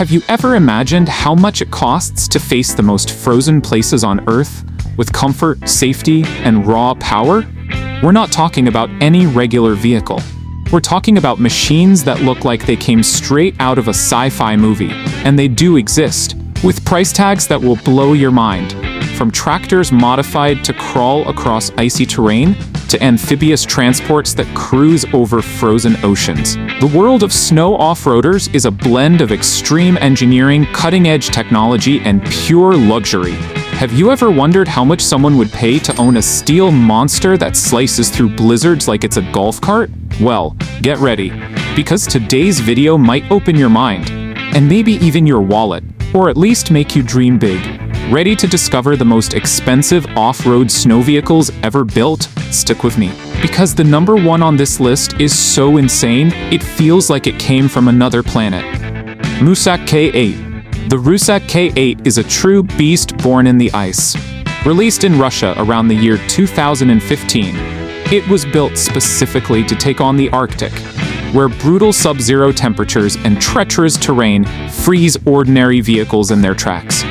Have you ever imagined how much it costs to face the most frozen places on Earth with comfort, safety, and raw power? We're not talking about any regular vehicle. We're talking about machines that look like they came straight out of a sci-fi movie, and they do exist, with price tags that will blow your mind. From tractors modified to crawl across icy terrain, to amphibious transports that cruise over frozen oceans. The world of snow off-roaders is a blend of extreme engineering, cutting-edge technology, and pure luxury. Have you ever wondered how much someone would pay to own a steel monster that slices through blizzards like it's a golf cart? Well, get ready, because today's video might open your mind, and maybe even your wallet, or at least make you dream big. Ready to discover the most expensive off-road snow vehicles ever built? Stick with me, because the number one on this list is so insane, it feels like it came from another planet. Mursak K8. The Mursak K8 is a true beast born in the ice. Released in Russia around the year 2015, it was built specifically to take on the Arctic, where brutal sub-zero temperatures and treacherous terrain freeze ordinary vehicles in their tracks.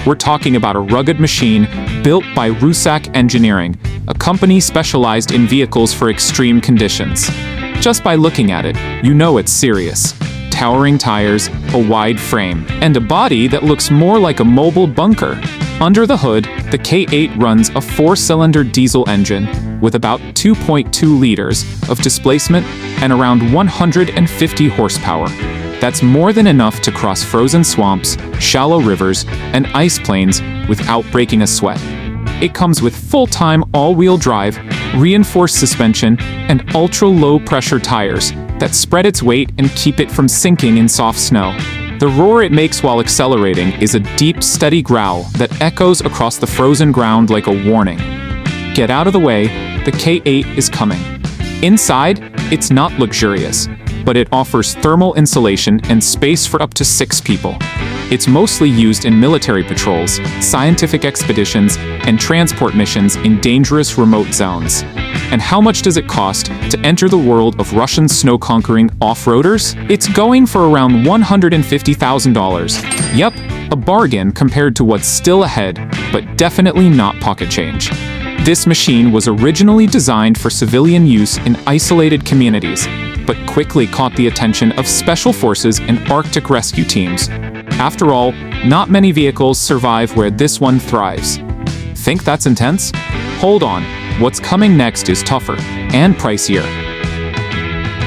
We're talking about a rugged machine built by Mursak Engineering, a company specialized in vehicles for extreme conditions. Just by looking at it, you know it's serious. Towering tires, a wide frame, and a body that looks more like a mobile bunker. Under the hood, the K8 runs a 4-cylinder diesel engine with about 2.2 liters of displacement and around 150 horsepower. That's more than enough to cross frozen swamps, shallow rivers, and ice plains without breaking a sweat. It comes with full-time all-wheel drive, reinforced suspension, and ultra-low-pressure tires that spread its weight and keep it from sinking in soft snow. The roar it makes while accelerating is a deep, steady growl that echoes across the frozen ground like a warning. Get out of the way, the K8 is coming. Inside, it's not luxurious, but it offers thermal insulation and space for up to 6 people. It's mostly used in military patrols, scientific expeditions, and transport missions in dangerous remote zones. And how much does it cost to enter the world of Russian snow-conquering off-roaders? It's going for around $150,000. Yep, a bargain compared to what's still ahead, but definitely not pocket change. This machine was originally designed for civilian use in isolated communities, but quickly caught the attention of special forces and Arctic rescue teams. After all, not many vehicles survive where this one thrives. Think that's intense? Hold on, what's coming next is tougher and pricier.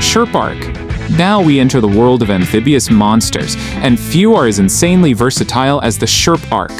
Sherp Ark. Now we enter the world of amphibious monsters, and few are as insanely versatile as the Sherp Ark.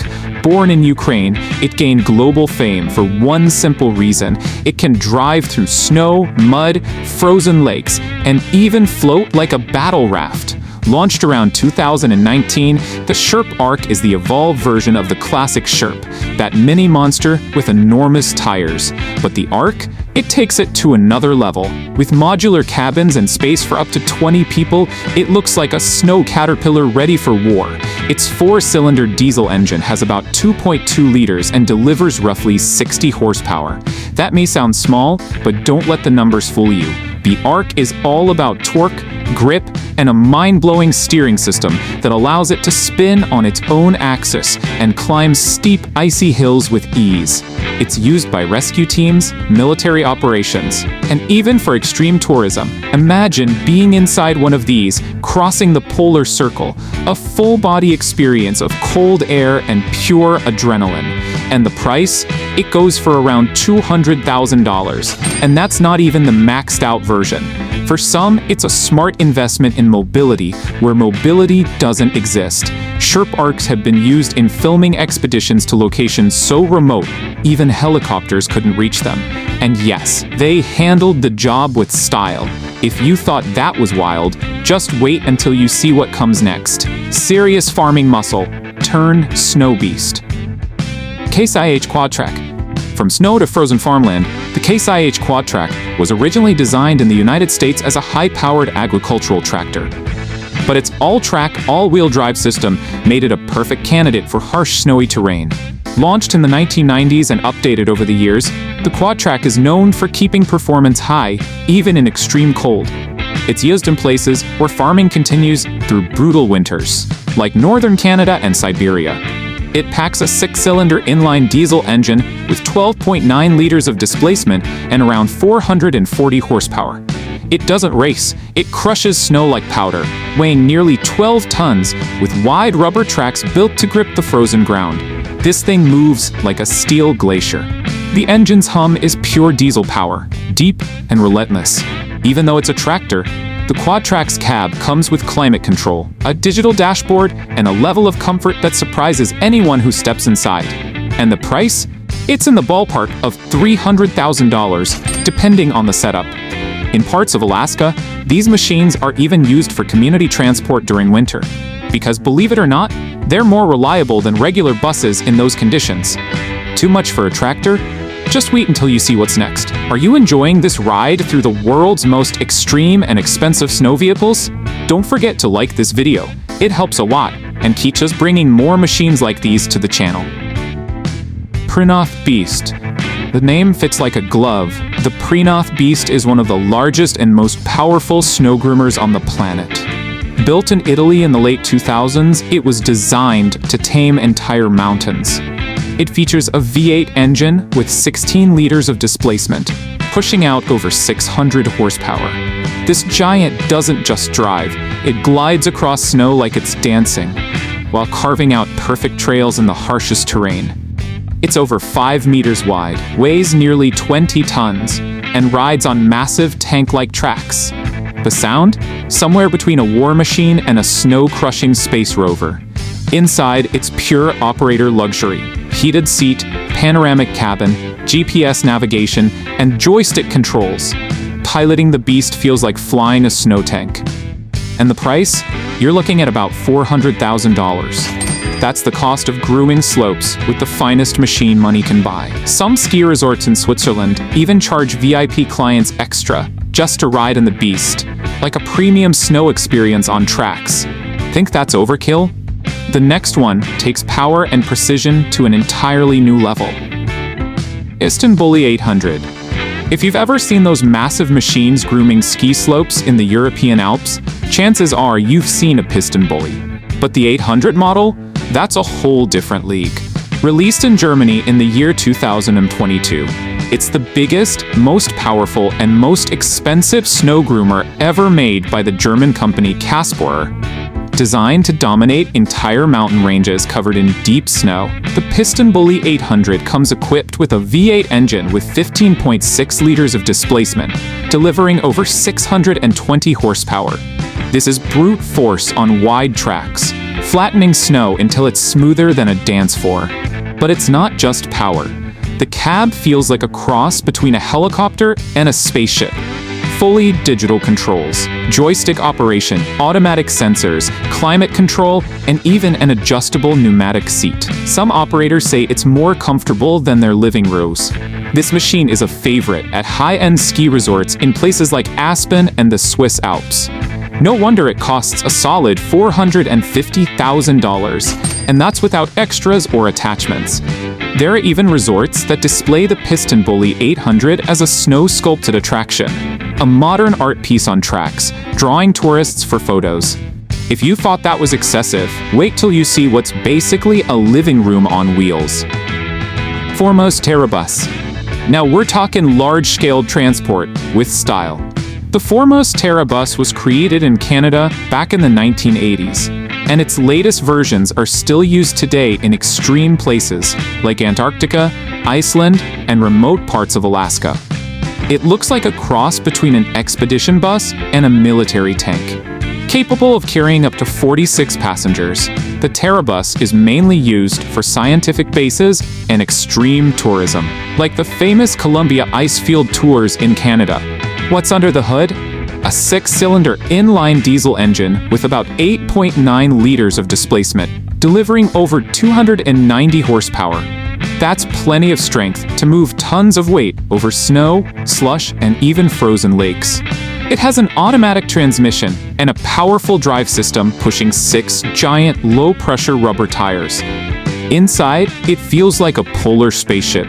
Born in Ukraine, it gained global fame for one simple reason: it can drive through snow, mud, frozen lakes, and even float like a battle raft. Launched around 2019, the Sherp Ark is the evolved version of the classic Sherp, that mini monster with enormous tires. But the Ark? It takes it to another level. With modular cabins and space for up to 20 people, it looks like a snow caterpillar ready for war. Its 4-cylinder diesel engine has about 2.2 liters and delivers roughly 60 horsepower. That may sound small, but don't let the numbers fool you. The Ark is all about torque, grip, and a mind-blowing steering system that allows it to spin on its own axis and climb steep, icy hills with ease. It's used by rescue teams, military operations, and even for extreme tourism. Imagine being inside one of these, crossing the polar circle, a full-body experience of cold air and pure adrenaline. And the price? It goes for around $200,000, and that's not even the maxed-out version. For some, it's a smart investment in mobility where mobility doesn't exist. Sherp Arks have been used in filming expeditions to locations so remote, even helicopters couldn't reach them. And yes, they handled the job with style. If you thought that was wild, just wait until you see what comes next. Serious farming muscle turned snow beast. Kamaz Arctic. From snow to frozen farmland, the Kamaz Arctic was originally designed in the United States as a high-powered agricultural tractor. But its all-track, all-wheel drive system made it a perfect candidate for harsh, snowy terrain. Launched in the 1990s and updated over the years, the Quadtrac is known for keeping performance high, even in extreme cold. It's used in places where farming continues through brutal winters, like northern Canada and Siberia. It packs a 6-cylinder inline diesel engine with 12.9 liters of displacement and around 440 horsepower. It doesn't race, it crushes snow like powder, weighing nearly 12 tons with wide rubber tracks built to grip the frozen ground. This thing moves like a steel glacier. The engine's hum is pure diesel power, deep and relentless. Even though it's a tractor, the Quadtrax cab comes with climate control, a digital dashboard, and a level of comfort that surprises anyone who steps inside. And the price? It's in the ballpark of $300,000, depending on the setup. In parts of Alaska, these machines are even used for community transport during winter. Because believe it or not, they're more reliable than regular buses in those conditions. Too much for a tractor? Just wait until you see what's next. Are you enjoying this ride through the world's most extreme and expensive snow vehicles? Don't forget to like this video. It helps a lot and keeps us bringing more machines like these to the channel. Prinoff Beast. The name fits like a glove. The Prinoff Beast is one of the largest and most powerful snow groomers on the planet. Built in Italy in the late 2000s, it was designed to tame entire mountains. It features a V8 engine with 16 liters of displacement, pushing out over 600 horsepower. This giant doesn't just drive, it glides across snow like it's dancing, while carving out perfect trails in the harshest terrain. It's over 5 meters wide, weighs nearly 20 tons, and rides on massive tank-like tracks. The sound? Somewhere between a war machine and a snow-crushing space rover. Inside, it's pure operator luxury. Heated seat, panoramic cabin, GPS navigation, and joystick controls. Piloting the Beast feels like flying a snow tank. And the price? You're looking at about $400,000. That's the cost of grooming slopes with the finest machine money can buy. Some ski resorts in Switzerland even charge VIP clients extra just to ride in the Beast, like a premium snow experience on tracks. Think that's overkill? The next one takes power and precision to an entirely new level. Piston Bully 800. If you've ever seen those massive machines grooming ski slopes in the European Alps, chances are you've seen a Piston Bully. But the 800 model? That's a whole different league. Released in Germany in the year 2022, it's the biggest, most powerful, and most expensive snow groomer ever made by the German company Casper. Designed to dominate entire mountain ranges covered in deep snow, the Piston Bully 800 comes equipped with a V8 engine with 15.6 liters of displacement, delivering over 620 horsepower. This is brute force on wide tracks, flattening snow until it's smoother than a dance floor. But it's not just power. The cab feels like a cross between a helicopter and a spaceship. Fully digital controls, joystick operation, automatic sensors, climate control, and even an adjustable pneumatic seat. Some operators say it's more comfortable than their living rooms. This machine is a favorite at high-end ski resorts in places like Aspen and the Swiss Alps. No wonder it costs a solid $450,000, and that's without extras or attachments. There are even resorts that display the Piston Bully 800 as a snow-sculpted attraction, a modern art piece on tracks, drawing tourists for photos. If you thought that was excessive, wait till you see what's basically a living room on wheels. Formos Terabus. Now we're talking large-scale transport with style. The Formos Terabus was created in Canada back in the 1980s, and its latest versions are still used today in extreme places like Antarctica, Iceland, and remote parts of Alaska. It looks like a cross between an expedition bus and a military tank. Capable of carrying up to 46 passengers, the Terabus is mainly used for scientific bases and extreme tourism, like the famous Columbia Icefield tours in Canada. What's under the hood? A 6-cylinder inline diesel engine with about 8.9 liters of displacement, delivering over 290 horsepower. That's plenty of strength to move tons of weight over snow, slush, and even frozen lakes. It has an automatic transmission and a powerful drive system pushing 6 giant low-pressure rubber tires. Inside, it feels like a polar spaceship.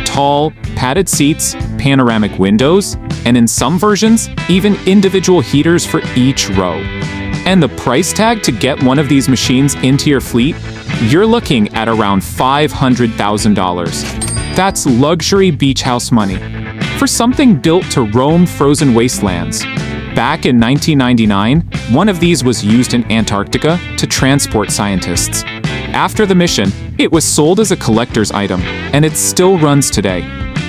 Tall, padded seats, panoramic windows, and in some versions, even individual heaters for each row. And the price tag to get one of these machines into your fleet? You're looking at around $500,000. That's luxury beach house money for something built to roam frozen wastelands. Back in 1999, one of these was used in Antarctica to transport scientists. After the mission, it was sold as a collector's item, and it still runs today.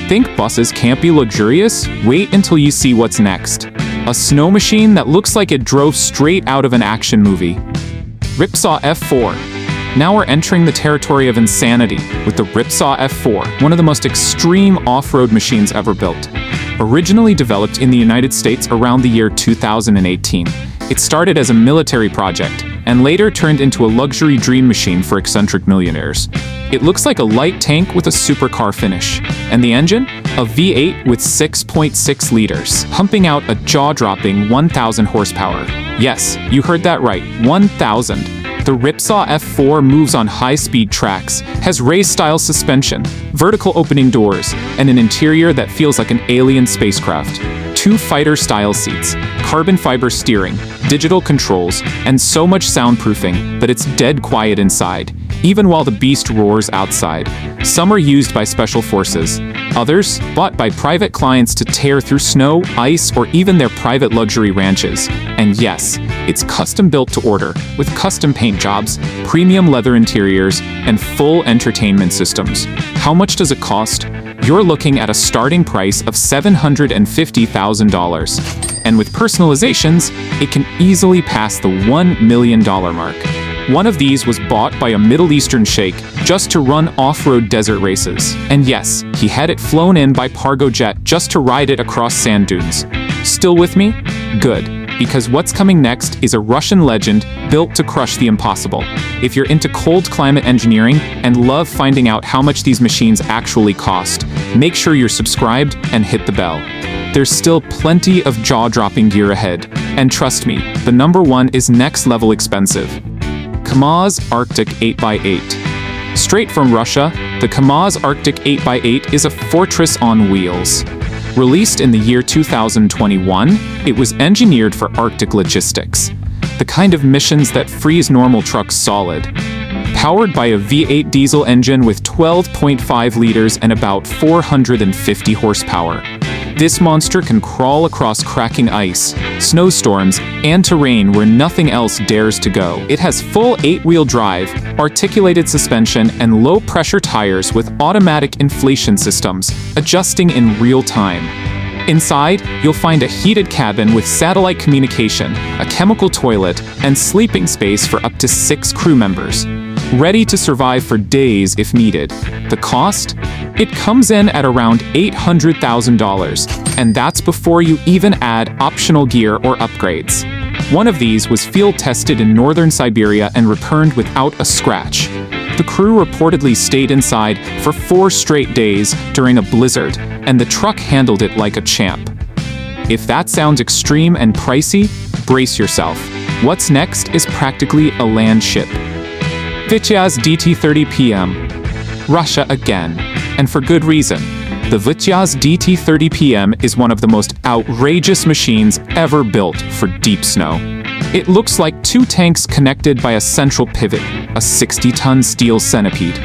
Think buses can't be luxurious? Wait until you see what's next. A snow machine that looks like it drove straight out of an action movie. Ripsaw F4. Now we're entering the territory of insanity with the Ripsaw F4, one of the most extreme off-road machines ever built. Originally developed in the United States around the year 2018, it started as a military project and later turned into a luxury dream machine for eccentric millionaires. It looks like a light tank with a supercar finish. And the engine? A V8 with 6.6 liters, pumping out a jaw-dropping 1,000 horsepower. Yes, you heard that right, 1,000. The Ripsaw F4 moves on high-speed tracks, has race-style suspension, vertical opening doors, and an interior that feels like an alien spacecraft. 2 fighter-style seats, carbon fiber steering, digital controls, and so much soundproofing that it's dead quiet inside, even while the beast roars outside. Some are used by special forces. Others, bought by private clients to tear through snow, ice, or even their private luxury ranches. And yes, it's custom built to order, with custom paint jobs, premium leather interiors, and full entertainment systems. How much does it cost? You're looking at a starting price of $750,000. And with personalizations, it can easily pass the $1 million mark. One of these was bought by a Middle Eastern sheikh just to run off-road desert races. And yes, he had it flown in by Pargo Jet just to ride it across sand dunes. Still with me? Good, because what's coming next is a Russian legend built to crush the impossible. If you're into cold climate engineering and love finding out how much these machines actually cost, make sure you're subscribed and hit the bell. There's still plenty of jaw-dropping gear ahead. And trust me, the number one is next-level expensive. Kamaz Arctic 8x8. Straight from Russia, the Kamaz Arctic 8x8 is a fortress on wheels. Released in the year 2021, it was engineered for Arctic logistics, the kind of missions that freeze normal trucks solid. Powered by a V8 diesel engine with 12.5 liters and about 450 horsepower. This monster can crawl across cracking ice, snowstorms, and terrain where nothing else dares to go. It has full 8-wheel drive, articulated suspension, and low-pressure tires with automatic inflation systems, adjusting in real time. Inside, you'll find a heated cabin with satellite communication, a chemical toilet, and sleeping space for up to 6 crew members. Ready to survive for days if needed. The cost? It comes in at around $800,000, and that's before you even add optional gear or upgrades. One of these was field tested in northern Siberia and returned without a scratch. The crew reportedly stayed inside for 4 straight days during a blizzard, and the truck handled it like a champ. If that sounds extreme and pricey, brace yourself. What's next is practically a land ship. Vitas DT30PM. Russia again. And for good reason. The Vitas DT30PM is one of the most outrageous machines ever built for deep snow. It looks like 2 tanks connected by a central pivot, a 60-ton steel centipede.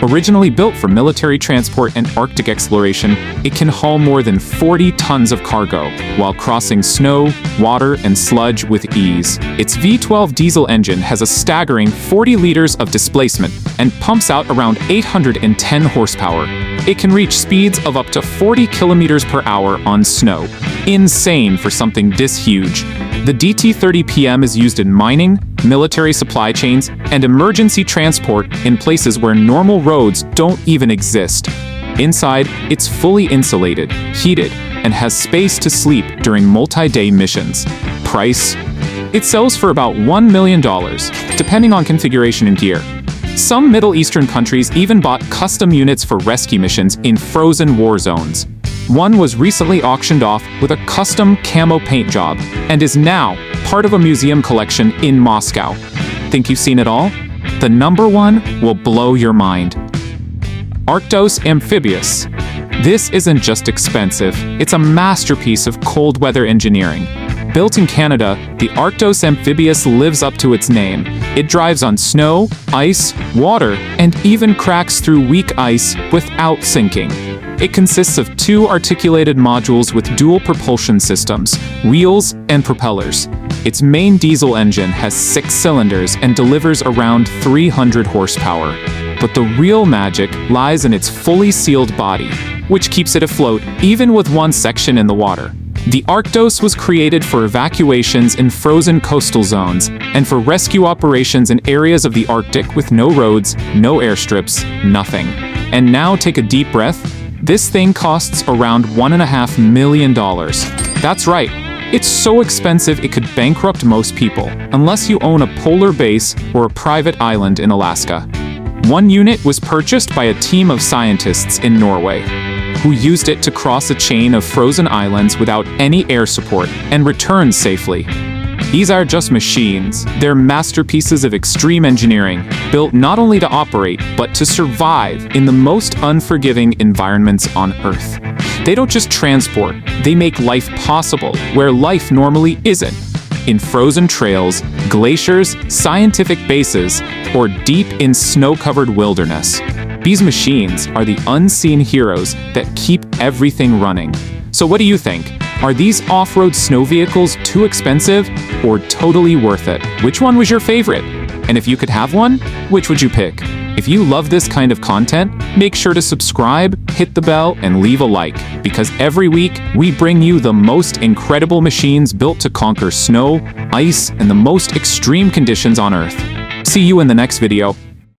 Originally built for military transport and Arctic exploration, it can haul more than 40 tons of cargo while crossing snow, water, and sludge with ease. Its V12 diesel engine has a staggering 40 liters of displacement and pumps out around 810 horsepower. It can reach speeds of up to 40 kilometers per hour on snow. Insane for something this huge. The DT30PM is used in mining, military supply chains, and emergency transport in places where normal roads don't even exist. Inside, it's fully insulated, heated, and has space to sleep during multi-day missions. Price? It sells for about $1 million, depending on configuration and gear. Some Middle Eastern countries even bought custom units for rescue missions in frozen war zones. One was recently auctioned off with a custom camo paint job and is now part of a museum collection in Moscow. Think you've seen it all? The number one will blow your mind. Arctose Amphibious. This isn't just expensive, it's a masterpiece of cold weather engineering. Built in Canada, the Arctose Amphibious lives up to its name. It drives on snow, ice, water, and even cracks through weak ice without sinking. It consists of 2 articulated modules with dual propulsion systems, wheels, and propellers. Its main diesel engine has 6 cylinders and delivers around 300 horsepower. But the real magic lies in its fully sealed body, which keeps it afloat even with one section in the water. The Arctose was created for evacuations in frozen coastal zones and for rescue operations in areas of the Arctic with no roads, no airstrips, nothing. And now take a deep breath. This thing costs around $1.5 million. That's right. It's so expensive it could bankrupt most people, unless you own a polar base or a private island in Alaska. One unit was purchased by a team of scientists in Norway, who used it to cross a chain of frozen islands without any air support and return safely. These are just machines. They're masterpieces of extreme engineering, built not only to operate, but to survive in the most unforgiving environments on Earth. They don't just transport, they make life possible where life normally isn't. In frozen trails, glaciers, scientific bases, or deep in snow-covered wilderness. These machines are the unseen heroes that keep everything running. So what do you think? Are these off-road snow vehicles too expensive or totally worth it? Which one was your favorite? And if you could have one, which would you pick? If you love this kind of content, make sure to subscribe, hit the bell, and leave a like, because every week we bring you the most incredible machines built to conquer snow, ice, and the most extreme conditions on Earth. See you in the next video.